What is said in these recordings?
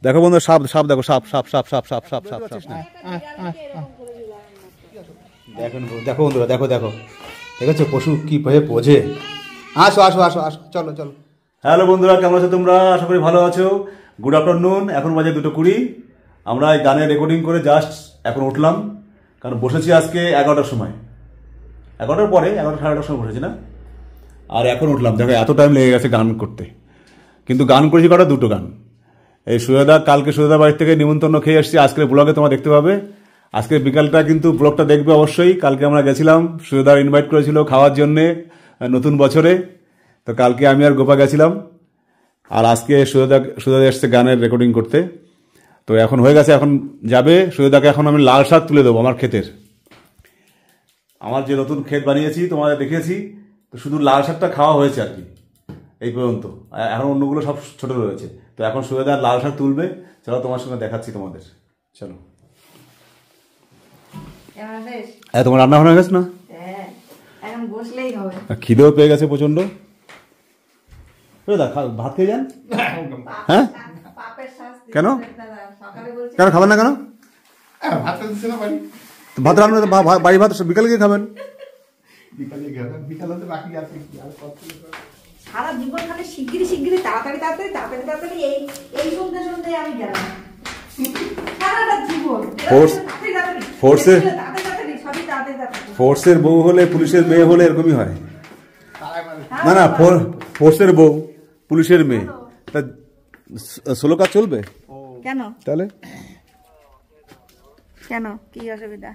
দেখো বন্ধু, সাপ সাপ দেখো, সাপ সাপ সাপ সাপ সাপ সাপ সাপ সাপ। দেখো দেখো বন্ধুরা, দেখো দেখো, দেখেছো পশু কি ভয়ে বোঝে। আসো আসো আসো আসো, চলো চলো। হ্যালো বন্ধুরা, কেমন আছো তোমরা? আশা করি ভালো আছো। Good afternoon. এখন বাজে 2:20। আমরা এই গানের রেকর্ডিং করে জাস্ট এখন উঠলাম, কারণ বসেছি আজকে 11টার সময়, 11টার পরে, 11টা সাড়ে 11টার সময় বসেছি না, আর এখন উঠলাম। দেখো এত টাইম লেগে গেছে গান করতে, কিন্তু গান করেছি কটা, 2টো গান। এই সুয়েদা, কালকে সুয়েদা বাড়ির থেকে নিমন্ত্রণ খেয়ে এসেছি। আজকের ব্লগে তোমরা দেখতে পাবে, আজকের বিকালটা কিন্তু ব্লগটা দেখবে অবশ্যই। কালকে আমরা গেছিলাম, সুয়েদার ইনভাইট করেছিল খাওয়ার জন্যে নতুন বছরে, তো কালকে আমি আর গোপা গেছিলাম, আর আজকে সুয়েদা এসছে গানের রেকর্ডিং করতে। তো এখন হয়ে গেছে, এখন যাবে সুয়েদাকে। এখন আমি লাল শাক তুলে দেবো আমার ক্ষেতের, আমার যে নতুন ক্ষেত বানিয়েছি তোমাদের দেখিয়েছি, তো শুধু লাল শাকটা খাওয়া হয়েছে আর কি এই পর্যন্ত, এখন অন্যগুলো সব ছোট রয়েছে। তো এখন সুয়েদা লাল শাক তুলবে, চলো তোমার সঙ্গে দেখাচ্ছি তোমাদের, চলো। তোমার রান্না হয়ে গেছে না? খিদেও পেয়ে গেছে প্রচন্ড। ভাত খেয়ে যান। হ্যাঁ, কেন কেন খাবেন না? কেন ভাত রান্না, বাড়ি ভাত বিকালে গিয়ে খাবেন। সারা জীবন খালি শিগগিরি শিগগিরি, তাড়াতাড়ি তাড়াতাড়ি তাড়াতাড়ি তাড়াতাড়ি, এই সন্ধ্যে সন্ধ্যে আমি গেলাম সারাটা জীবন। ফোর্সের বউ হলে, পুলিশের মেয়ে হলে এরকমই হয়। না না, ফোর্সের বউ পুলিশের মেয়ে, তা সোলো কাজ চলবে কেন? তাহলে কেন, কি অসুবিধা?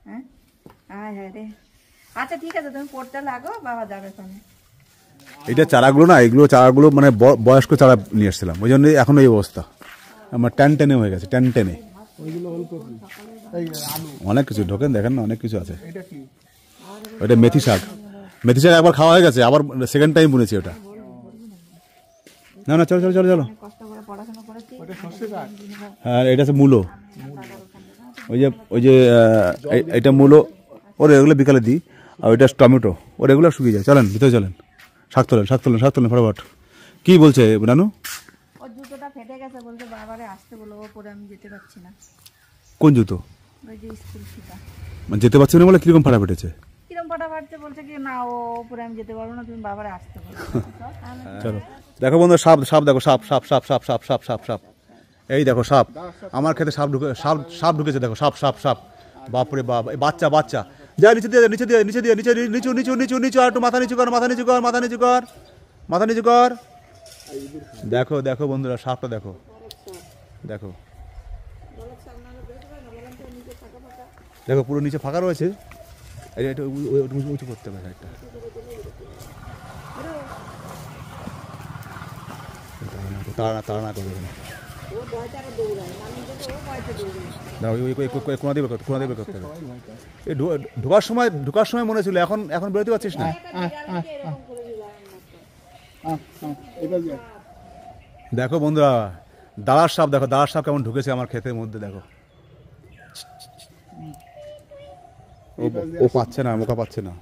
হ্যাঁ, হ্যাঁ রে, আচ্ছা ঠিক আছে, তুমি পড়তে লাগো, বাবা যাবে ওখানে। এটা চারাগুলো না, এগুলো চারাগুলো মানে বয়স্ক চারা নিয়ে এসেছিলাম, ওই জন্য এখন এই অবস্থা। আমার টেনে হয়ে গেছে, টেনে। অনেক কিছু ঢোকেন, দেখেন না, অনেক কিছু আছে। ওইটা মেথি শাক, মেথি শাক একবার খাওয়া হয়ে গেছে, আবার সেকেন্ড টাইম বুনেছি ওটা। না না, চলো চলো চলো চলো। হ্যাঁ, এটা হচ্ছে মূলো, ওই যে এটা মূলো, ওর এগুলো বিকালে দিই। আর ওইটা টমেটো, ওর এগুলো শুকিয়ে যায়। চলেন ভিতরে চলেন, শাক তোলেন ফটাফট। কি বলছে রানু? ওর জুতোটা ফেটে গেছে, বলতে বাবারে আসতে বলো, ও পরে আমি যেতে পারছি না। কোন জুতো? ওই যে স্কুল ফিতা। মানে যেতে পারছি না বলে কিরকম ফাটা ফেটেছে? কিরকম ফাটা ফাটছে বলছে কি না, ও পরে আমি যেতে পারবো না, তুমি বাবারে আসতে বলো। চলো দেখো বন্ধু, সাপ সাপ দেখো, সাপ সাপ সাপ সাপ সাপ সাপ সাপ সাপ। এই দেখো সাপ, আমার খেতে সাপ ঢুকেছে, দেখো সাপ সাপ সাপ। বাপরে বাপ, বাচ্চা যা, নিচে দিয়ে নিচু, আর একটু মাথা নিচু কর। দেখো দেখো বন্ধুরা, সাপটা দেখো দেখো দেখো, পুরো নিচে ফাঁকা রয়েছে। এটা উঁচু করতে হবে একটা। তাড়া করবে না, ঢোকার সময় মনে ছিল, এখন বেরোতে পারছিস না। দেখো বন্ধুরা, দাঁড়ার সাপ দেখো, দাঁড়ার সাপ কেমন ঢুকেছে আমার ক্ষেতের মধ্যে। দেখো ও পাচ্ছে না, মোকা পাচ্ছে না।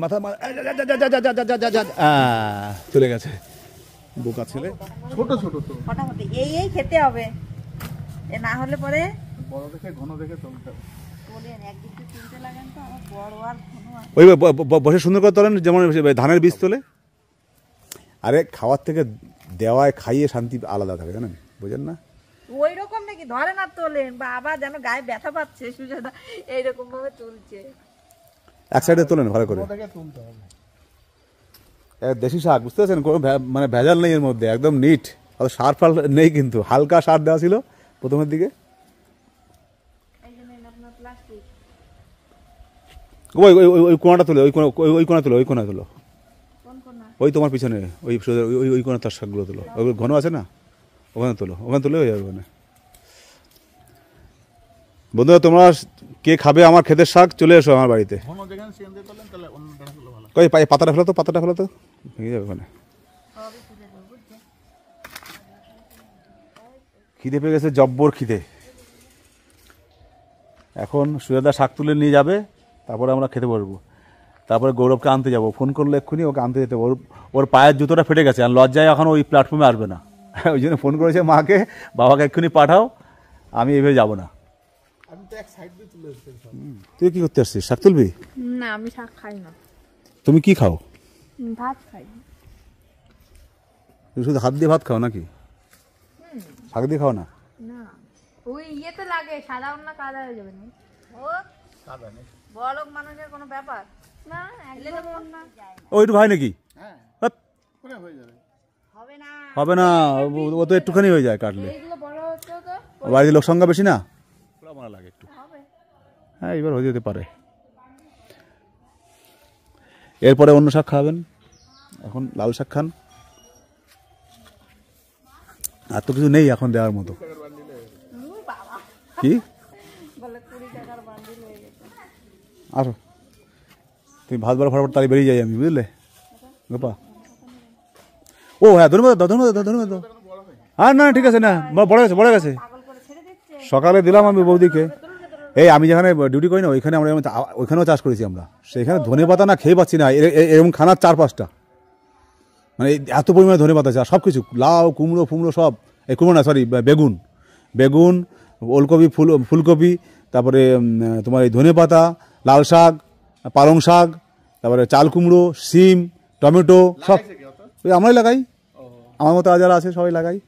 মাথা চলে গেছে, বোকা ছেলে। ছোট ফটাফট এই খেতে হবে, এ না হলে পরে বড় দেখে ঘন দেখে চলতে হবে। ওই বসে সুন্দর করে তোলেন, যেমন ধানের বীজ তোলে। আরে খাওয়ার থেকে দেওয়ায় খাইয়ে শান্তি আলাদা থাকে, জানেন, বুঝেন না? ওই রকম নাকি ধরে না তোলেন, বাবা যেন গায়ে ব্যথা পাচ্ছে, সুজাতা এইরকম ভাবে তুলছে। এক সাইডে তোলেন ভালো করে, দেশি শাক, বুঝতে পারছেন? কোনো মানে ভেজাল নেই এর মধ্যে, একদম নিট। অত সার ফার নেই, কিন্তু হালকা সার দেওয়া ছিল প্রথমের দিকে। ওই কোনাটা তুলে, ওই কোনা তুলো, ওই তোমার পিছনে, ওই কোনা তার শাকগুলো তুলো, ওই ঘন আছে না, ওখানে তুলে হয়ে যাবে ওখানে। বন্ধুরা, তোমরা কে খাবে আমার ক্ষেতের শাক, চলে এসো আমার বাড়িতে। কই পাতাটা ফেলো তো, ভেঙে যাবে ওখানে। খিদে পেয়ে গেছে, জব্বর খিদে। এখন সুজাদা শাক তুলে নিয়ে যাবে, তারপরে আমরা খেতে বসবো। তারপরে গৌরবকে আনতে যাবো, ফোন করলে এক্ষুনি ওকে আনতে যেতে। ওর পায়ের জুতোটা ফেটে গেছে, আর লজ্জায় এখন ওই প্ল্যাটফর্মে আসবে না। ওই জন্য ফোন করেছে মাকে, বাবাকে এক্ষুনি পাঠাও, আমি এইভাবে যাবো না। তুই কি করতে আসছিস, শাক তুলবি? না আমি শাক খাই না। তুমি কি খাও? ভাত খাই। তুমি শুধু হাত দিয়ে ভাত খাও নাকি? শাক দিয়ে খাও না? না ওই ইয়েতে লাগে, সাদা না কাদা হয়ে যাবে না। ও সাদা নেই, বড়লোক মানুষের কোনো ব্যাপার না, একদম না। ও একটু হয় নাকি? হ্যাঁ হয়ে যাবে। হবে না, ও তো একটুখানি হয়ে যায় কাটলে। এইগুলো বড় হচ্ছে তো, বাড়িতে লোক সংখ্যা বেশি না, আমার লাগে একটু। হ্যাঁ এবার হয়ে যেতে পারে। এরপরে অন্য শাক খাবেন, এখন লাল শাক খান। আর তো কিছু নেই এখন দেওয়ার মতো। কি আসো, তুমি ভাত বার ফটাফট তাড়ি বেরিয়ে যাই আমি, বুঝলে গোপা? ও হ্যাঁ ধন্যবাদ ধন্যবাদ ধন্যবাদ। হ্যাঁ না ঠিক আছে, না বড় গেছে। সকালে দিলাম আমি বৌদিকে। এই আমি যেখানে ডিউটি করি না ওইখানে আমরা ওইখানেও চাষ করেছি আমরা, সেখানে ধনে পাতা না খেয়ে পাচ্ছি না, এরকম খানার 4-5টা, মানে এত পরিমাণে ধনে পাতা চাষ, সব কিছু লাউ কুমড়ো ফুমড়ো সব, এই কুমড়ো না সরি বেগুন ওলকপি ফুলকপি, তারপরে তোমার এই ধনে পাতা, লাল শাক, পালং শাক, তারপরে চাল কুমড়ো, সিম, টমেটো সব ওই আমরাই লাগাই। আমার মতো যারা আছে সবাই লাগাই।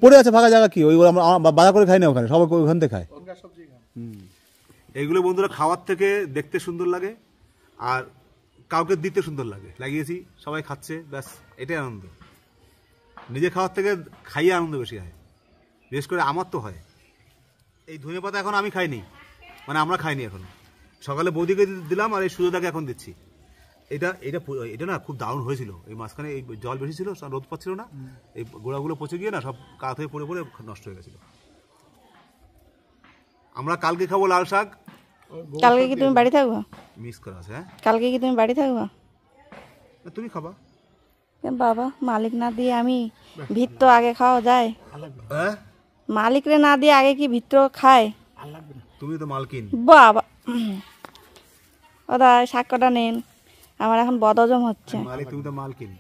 পড়ে আছে ফাঁকা জায়গা, কি ওই আমরা বাজার করে খাই না, ওখানে সবাই ওখান থেকে খায়। এইগুলো বন্ধুরা খাওয়ার থেকে দেখতে সুন্দর লাগে আর কাউকে দিতে সুন্দর লাগে, লাগিয়েছি সবাই খাচ্ছে, ব্যাস এটাই আনন্দ। নিজে খাওয়ার থেকে খাইয়ে আনন্দ বেশি হয়, বিশেষ করে আমার তো হয়। এই ধনে পাতা এখন আমি খাইনি, মানে আমরা খাইনি এখন, সকালে বৌদিকে দিলাম আর এই সুযোদাকে এখন দিচ্ছি। এটা না খুব দারুণ হয়েছিল, এই মাঝখানে এই জল বেশি ছিল, রোদ পাচ্ছিল না, এই গোড়াগুলো পচে গিয়ে না সব কাত হয়ে পড়ে নষ্ট হয়ে গেছিল। আমরা কালকে খাবো লাল শাক। কালকে কি তুমি বাড়ি থাকবা? মিস করা আছে। হ্যাঁ কালকে কি তুমি বাড়ি থাকবা? তুমি খাবা। বাবা মালিক না দিয়ে আমি ভিত্ত আগে খাওয়া যায়? মালিকরে না দিয়ে আগে কি ভিত্ত খায়? তুমি তো মালকিন। বাবা ওদা শাক কটা নেন, আমার এখন বদহজম হচ্ছে। মালিক তুমি তো মালকিন।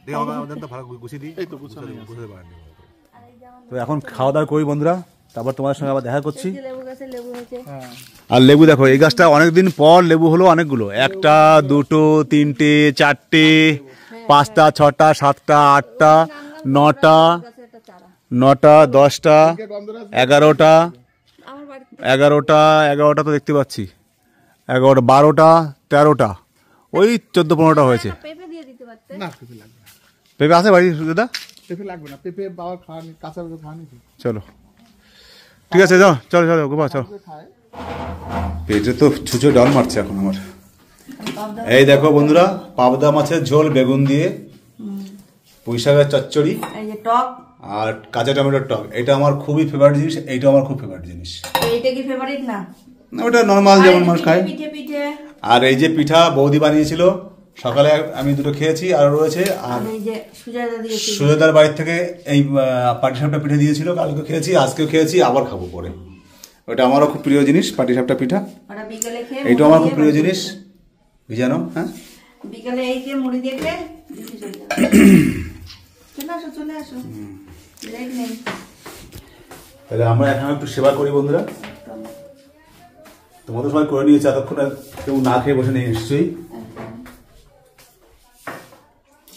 তো এখন খাওয়া দাওয়া করি বন্ধুরা, তারপর তোমার সঙ্গে আবার দেখা করছি। আর লেবু দেখো, এই গাছটা অনেকদিন পর লেবু হলো অনেকগুলো, 1টা 2টো 3টে 4টে 5টা 6টা 7টা 8টা 9টা 10টা 11টা 11টা তো দেখতে পাচ্ছি, 11টা 12টা 13টা, ওই 14-15টা হয়েছে। পেঁপে আছে বাড়ি দাদা? পেঁপে লাগবে না, পেঁপে বাবার খাওয়ানি, কাঁচা পেঁপে খাওয়ানি। চলো ঠিক আছে, যাও চলো গোপা চলো। পেটে তো ছুঁচো ডাল মারছে এখন আমার। এই দেখো বন্ধুরা, পাবদা মাছের ঝোল বেগুন দিয়ে, পুঁই শাকের চচ্চড়ি আর কাঁচা টমেটোর টক। এটা আমার খুবই ফেভারিট জিনিস, এইটা আমার খুব ফেভারিট জিনিস। এইটা কি ফেভারিট না? ওটা নর্মাল যেমন মানুষ খায়। আর এই যে পিঠা বৌদি বানিয়েছিল সকালে, আমি 2টো খেয়েছি আর রয়েছে। আর সুজাদার বাড়ির থেকে এই পাটিসাপটা পিঠা দিয়েছিল, কালকে খেয়েছি, আজকেও খেয়েছি, আবার খাবো পরে। ওটা আমারও খুব প্রিয় জিনিস, পাটিসাপটা পিঠা। এইটা আমার খুব প্রিয় জিনিস, ভিজানো। হ্যাঁ বিকালে এই যে মুড়ি দেখলে চলে আসো তাহলে আমরা এখন একটু সেবা করি বন্ধুরা। তোমাদের সবাই করে নিয়েছে, এতক্ষণ কেউ না খেয়ে বসে নেই নিশ্চয়ই।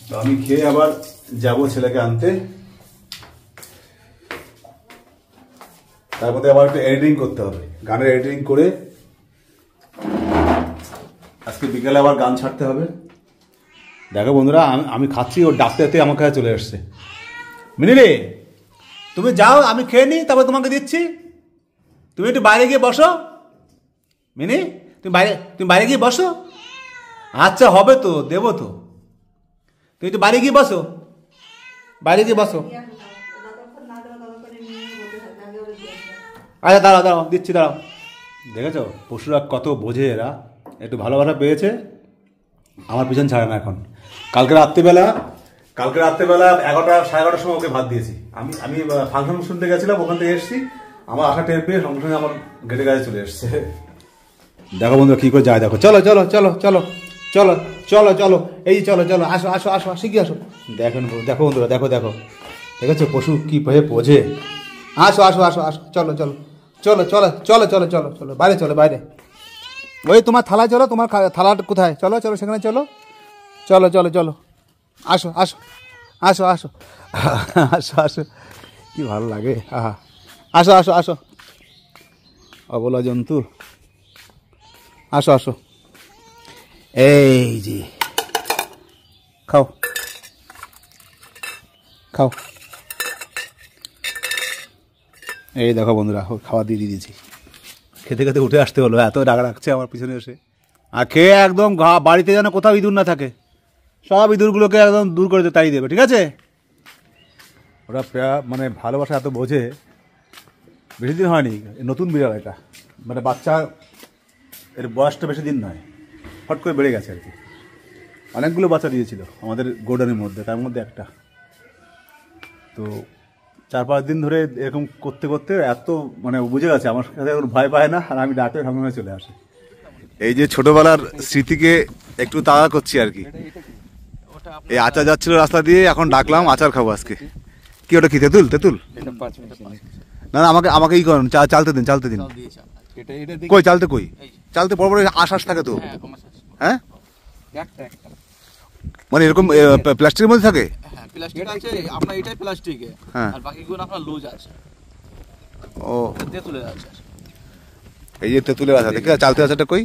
তো আমি খেয়ে আবার যাব ছেলেকে আনতে, তার মধ্যে আবার একটু এডিটিং করতে হবে, গানের এডিটিং করে আজকে বিকেলে আবার গান ছাড়তে হবে। দেখো বন্ধুরা, আমি খাচ্ছি, ওর ডাকতে আমার কাছে চলে আসছে। মিনি রে, তুমি যাও, আমি খেয়ে নিই, তারপর তোমাকে দিচ্ছি। তুমি একটু বাইরে গিয়ে বসো। মিনি তুমি বাইরে গিয়ে বসো। আচ্ছা হবে তো, দেবো তো। তুমি একটু বাইরে গিয়ে বসো, বাইরে গিয়ে বসো। আচ্ছা দাঁড়াও দিচ্ছি, দাঁড়াও। দেখেছো পশুরা কত বোঝে, এরা একটু ভালোবাসা পেয়েছে, আমার পিছন ছাড়ে না এখন। কালকে রাত্রিবেলা 11টা 11:30 সময় ওকে ভাত দিয়েছি। আমি ফাংশন শুনতে গেছিলাম, ওখান থেকে এসেছি, আমার আশা টের পেয়ে সঙ্গে সঙ্গে আমার গেটে গায়ে চলে এসছে। দেখো বন্ধুরা কি করে যায়, দেখো। চলো চলো চলো চলো চলো চলো চলো এই চলো চলো আসো আসো আসো শিগগির আসো। দেখো বন্ধুরা দেখো দেখো দেখেছো পশু কি ভয়ে বোঝে। আসো আসো আসো আসো চলো চলো চলো চলো চলো চলো চলো চলো বাইরে চলো বাইরে। ওই তোমার থালায় চলো, তোমার থালা কোথায়? চলো চলো সেখানে চলো চলো চলো চলো আসো আসো আসো আসো আসো আসো কি ভালো লাগে। আহা আসো আসো আসো অবলা জন্তু আসো আসো। এই যে খাও খাও। এই দেখো বন্ধুরা খাওয়া দিয়ে দিয়েছি। খেতে খেতে উঠে আসতে হলো, এত রাগ রাখছে আমার পিছনে এসে। আর খেয়ে একদম বাড়িতে যেন কোথাও ইঁদুর না থাকে, সব ইঁদুরগুলোকে একদম দূর করে তাড়িয়ে দেবে, ঠিক আছে? ওরা মানে ভালোবাসা এত বোঝে। বেশি দিন হয়নি, নতুন বিড়াল এটা, মানে বাচ্চা, এর বয়সটা বেশি দিন নয়, হট করে বেড়ে গেছে আর কি। অনেকগুলো বাচ্চা দিয়েছিল আমাদের গোডাউনের মধ্যে, তার মধ্যে একটা। তো 4-5 দিন ধরে এরকম করতে করতে এত মানে বুঝে গেছে আমার সাথে, ওর ভয় পায় না, আর আমি ডাকে সঙ্গে চলে আসে। এই যে ছোটবেলার স্মৃতিকে একটু তাড়া করছি আর কি। এই আচার যাচ্ছিল রাস্তা দিয়ে, এখন ডাকলাম আচার খাবো আজকে। কি ওটা কি তেঁতুল? তেঁতুল না না, আমাকে ই করেন, চালতে দিন চালতে দিন। কই চালতে, কই চালতে বড় বড় আশ্বাস থাকে তো, হ্যাঁ মানে এরকম প্লাস্টিকের মধ্যে থাকে। প্লাস্টিক আছে আপনার, এটাই প্লাস্টিকে, আর বাকিগুলো আপনার লুজ আছে। ও তেঁতুলের আছে, এই যে তেঁতুলের আচার দেখি, চালতে আচারটা কই?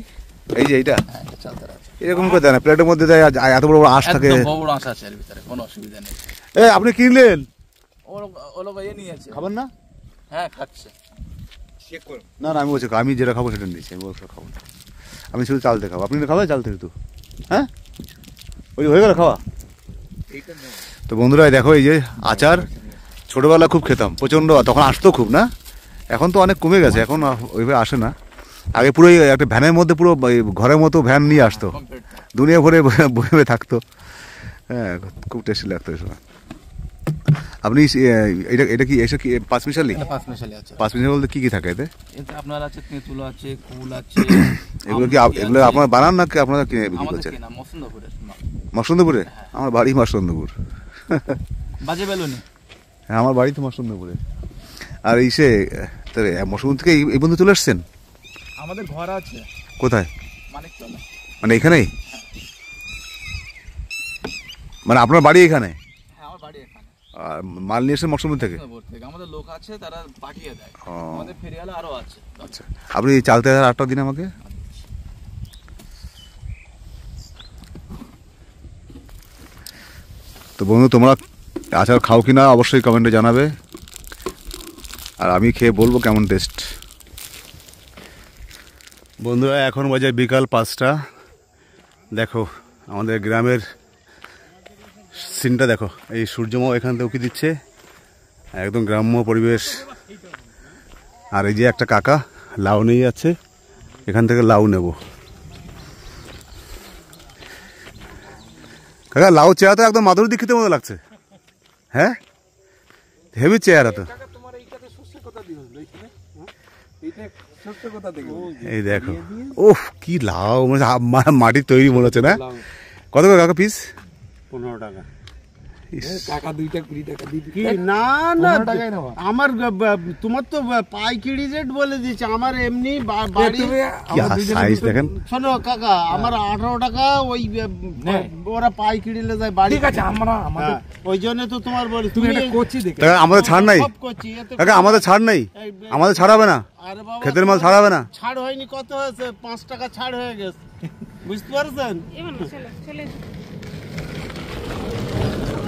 এই যে এইটা চালতে আছে এরকম করে দেয় না, প্লেটের মধ্যে দেয়, এত বড় বড় আঁশ থাকে, বড় বড় আঁশ আছে এর ভিতরে, কোনো অসুবিধা নেই। এ আপনি কিনলেন? ও লোক এ নিয়েছে, খাবেন না? হ্যাঁ খাচ্ছে। না না, আমি বলছি আমি যেটা খাবো সেটা নিয়েছি, আমি বলছি খাবো না, আমি শুধু চালতে খাবো। আপনি খাবেন চালতে তো? হ্যাঁ ওই হয়ে গেল খাওয়া। তো বন্ধুরা দেখো এই যে আচার, ছোটবেলা খুব খেতাম প্রচণ্ড, তখন আসতো খুব, না এখন তো অনেক কমে গেছে, এখন ওইভাবে আসে না। আগে পুরো একটা ভ্যানের মধ্যে, পুরো ঘরের মতো ভ্যান নিয়ে আসতো, দুনিয়া ভরে বয়ে থাকতো। হ্যাঁ খুব টেস্টি লাগতো এই সময়। আপনি এটা কি এসে কি 5 মিশালি? 5 মিশালি আছে। 5 মিশালি বলতে কি কি থাকে এতে? এতে আপনার আছে তেঁতুল আছে, কুল আছে। এগুলো কি এগুলো আপনারা বানান নাকি আপনারা কিনে বিক্রি করছেন? আমাদের কিনা, মসুন্দপুরের। মসুন্দপুরে? আমার বাড়ি মসুন্দপুর। বাজে বেলুনি। হ্যাঁ আমার বাড়ি তো মসুন্দপুরে। আর ইসে মসুন্দপুর থেকে এই বন্ধু চলে আসছেন? আমাদের ঘর আছে। কোথায়? মানিকতলা। মানে এখানেই? মানে আপনার বাড়ি এখানে? হ্যাঁ আমার বাড়ি এখানে। আর মাল নিয়ে এসেছেন মসুন্দপুর থেকে? আমাদের লোক আছে, তারা পাঠিয়ে দেয়, আমাদের ফেরিওয়ালা আরো আছে। আচ্ছা আপনি চালতে আটটা দিন আমাকে। তো বন্ধু তোমরা আচার খাও কিনা অবশ্যই কমেন্টে জানাবে, আর আমি খেয়ে বলবো কেমন টেস্ট। বন্ধুরা এখন বাজে বিকাল 5টা। দেখো আমাদের গ্রামের সিনটা দেখো, এই সূর্যমাও এখান থেকে উঁকি দিচ্ছে, একদম গ্রাম্য পরিবেশ। আর এই যে একটা কাকা লাউ নিয়ে যাচ্ছে, এখান থেকে লাউ নেব। কাকা লাউ চেহারা তো একদম মাধুরী দীক্ষিতের মতো লাগছে। হ্যাঁ হেভি চেহারা তো। এই দেখো ওহ কি লাউ, মাটির তৈরি মনে হচ্ছে না? কত করে কাকা পিস? 15 টাকা। টাকা 2টা 20 টাকা দিবি কি না না আমার তোমার তো পাইকারি রেট বলে দিয়েছে, আমার এমনি বাড়ি সাইজ দেখেন। শোনো কাকা, আমার 18 টাকা ওই ওরা পাইকারি লে যায় বাড়ি। ঠিক আছে, আমরা আমাদের ওই জন্য তো তোমার বলি, তুমি এটা কোচি দেখে কাকা আমাদের ছাড় নাই? কাকা আমাদের ছাড় নেই, আমাদের ছাড়াবে না, আরে বাবা ক্ষেতের মাল ছাড়াবে না। ছাড় হয়নি, কত হয়েছে? 5 টাকা ছাড় হয়ে গেছে, বুঝতে পারছেন?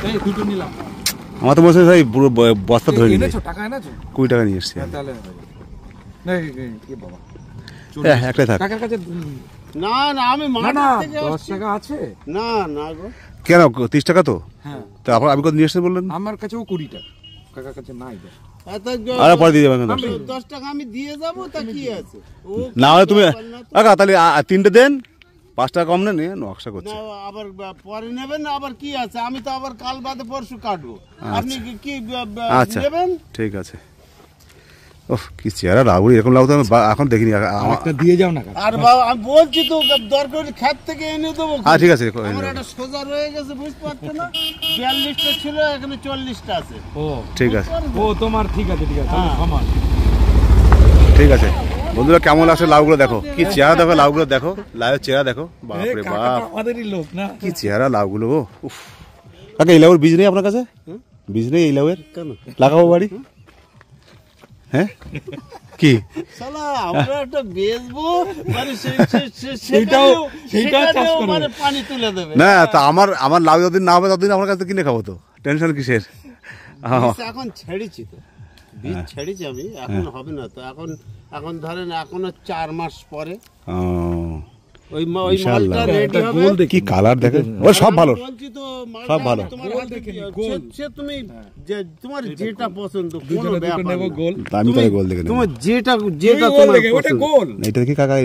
এই দুটো নিলাম। আমার তো মনে হচ্ছে ভাই পুরো বস্তা ধরে নিয়ে এনেছো টাকা এনেছো? 20 টাকা নিয়ে এসছি। তাহলে না কি বাবা, একটাই থাক। টাকার কাছে না না আমি না মাঠ না থেকে 10 টাকা আছে। না না গো, কেন 30 টাকা তো? হ্যাঁ তো আপনি কত নিয়ে এসছেন বললেন? আমার কাছেও 20 টাকা, কাকার কাছে নাই। আরে পরে দিয়ে যাবেন। 10 টাকা আমি দিয়ে যাবো, তা কি আছে? ও না হলে তুমি কাকা তাহলে 3টে দেন, 5 টাকা কম নেন, নকশা করছে। না আবার পরে নেবেন, আবার কি আছে? আমি তো আবার কাল বাদে পরশু কাটবো, আপনি কি আচ্ছা নেবেন? ঠিক আছে। ওহ কি চেহারা লাউ, এরকম লাউ তো আমি এখন দেখিনি। একটা দিয়ে যাও না আর বাবা আমি বলছি তো দরকার ক্ষেত থেকে এনে দেবো। হ্যাঁ ঠিক আছে। আমার একটা সোজা রয়ে গেছে, বুঝতে পারছো না? 42টা ছিল, এখানে 40টা আছে। ও ঠিক আছে। ও তোমার ঠিক আছে সমান। ঠিক আছে বন্ধুরা, কেমন লাগছে লাউগুলো দেখো, কি চেহারা দেখো লাউগুলো দেখো, লাউয়ের চেহারা দেখো, বাপরে বাপ আমাদেরই লোক না, কি চেহারা লাউগুলো। উফ কাকা, এই লাউয়ের বীজ নেই আপনার কাছে? বীজ নেই এই লাউয়ের? কেন লাগাবো বাড়ি? হ্যাঁ কি শালা আমরা একটা বেচবো, মানে সেইটাও চাষ করবে, মানে পানি তুলে দেবে না? তা আমার লাউ যতদিন না হবে ততদিন আমার কাছে কিনে খাবো, তো টেনশন কিসের? এখন ছেড়েছি তো, বীজ ছেড়েছি আমি, এখন হবে না তো। এখন ধরেন এখনো 4 মাস পরে ওই মালটা রেডি হবে। কি কালার দেখে, ও সব ভালো, বলছি তো সব ভালো। তোমার হাতে সে তুমি তোমার যেটা পছন্দ, কোনো ব্যাপার না। আমি তাহলে গোল দেখে নেব। তোমার যেটা তোমার পছন্দ। এইটা কি কাকা?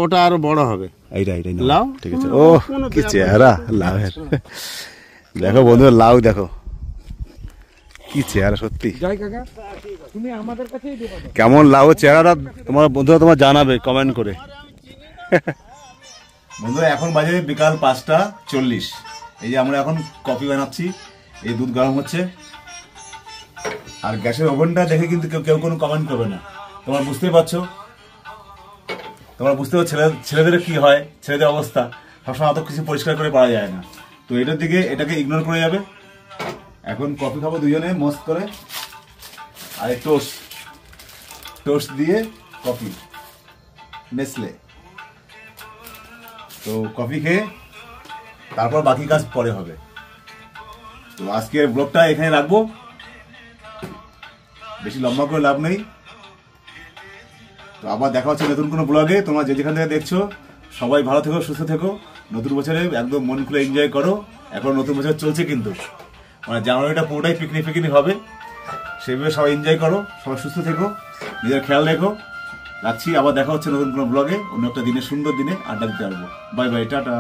ওটা আরো বড় হবে। এইটা লাউ ঠিক আছে। ও কি চেহারা লাউয়ের, দেখো বন্ধু লাউ দেখো কি চেহারা, সত্যি জয় কাকা তুমি আমাদের কাছেই দেবো। কেমন লাউ চেহারাটা তোমার বন্ধুরা তোমার জানাবে কমেন্ট করে। বন্ধুরা এখন বাজে বিকাল 5:40। এই যে আমরা এখন কফি বানাচ্ছি, এই দুধ গরম হচ্ছে, আর গ্যাসের ওভেনটা দেখে কিন্তু কেউ কোনো কমেন্ট করবে না। তোমরা বুঝতেই পারছো, ছেলেদের কি হয়, ছেলেদের অবস্থা সবসময় অত কিছু পরিষ্কার করে পাওয়া যায় না, তো এটার দিকে এটাকে ইগনোর করে যাবে। এখন কফি খাবো দুজনে মস্ত করে, আর টোস্ট দিয়ে কফি নেসলে। তো কফি খেয়ে তারপর বাকি কাজ পরে হবে। তো আজকের ব্লগটা এখানে রাখবো, বেশি লম্বা করে লাভ নেই। তো আবার দেখা হচ্ছে নতুন কোনো ব্লগে। তোমরা যেখান থেকে দেখছো সবাই ভালো থেকো, সুস্থ থেকো, নতুন বছরে একদম মন খুলে এনজয় করো। এখন নতুন বছর চলছে কিন্তু, মানে জানুয়ারিটা পুরোটাই পিকনিক হবে, সেইভাবে সবাই এনজয় করো, সবাই সুস্থ থেকো, নিজের খেয়াল রেখো। রাখছি, আবার দেখা হচ্ছে নতুন কোনো ব্লগে, অন্য একটা দিনে, সুন্দর দিনে আড্ডা দিতে পারবো। Bye bye, tata.